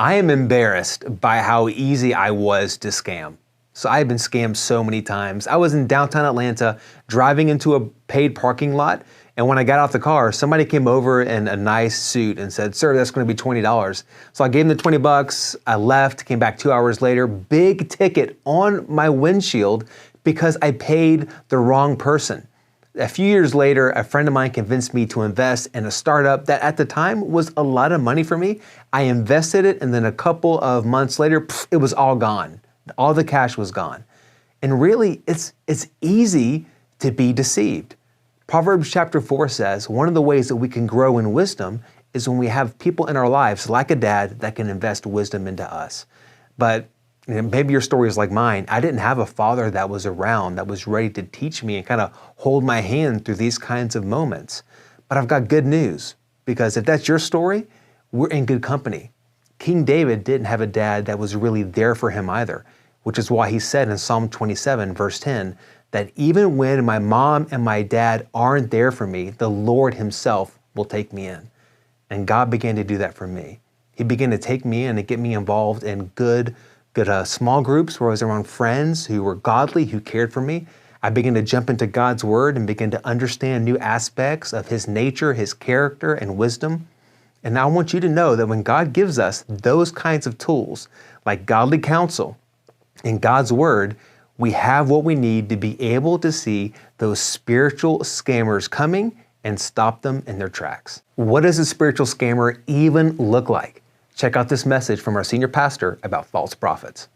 I am embarrassed by how easy I was to scam. So I've been scammed so many times. I was in downtown Atlanta driving into a paid parking lot, and when I got out the car, somebody came over in a nice suit and said, "Sir, that's gonna be $20. So I gave him the 20 bucks, I left, came back 2 hours later, big ticket on my windshield because I paid the wrong person. A few years later, a friend of mine convinced me to invest in a startup that at the time was a lot of money for me. I invested it, and then a couple of months later, it was all gone. All the cash was gone. And really, it's easy to be deceived. Proverbs chapter 4 says, one of the ways that we can grow in wisdom is when we have people in our lives, like a dad, that can invest wisdom into us. But maybe your story is like mine. I didn't have a father that was around, that was ready to teach me and kind of hold my hand through these kinds of moments. But I've got good news, because if that's your story, we're in good company. King David didn't have a dad that was really there for him either, which is why he said in Psalm 27, verse 10, that even when my mom and my dad aren't there for me, the Lord himself will take me in. And God began to do that for me. He began to take me in and get me involved in good small groups where I was around friends who were godly, who cared for me. I began to jump into God's word and begin to understand new aspects of his nature, his character, and wisdom. And I want you to know that when God gives us those kinds of tools, like godly counsel and God's word, we have what we need to be able to see those spiritual scammers coming and stop them in their tracks. What does a spiritual scammer even look like? Check out this message from our senior pastor about false prophets.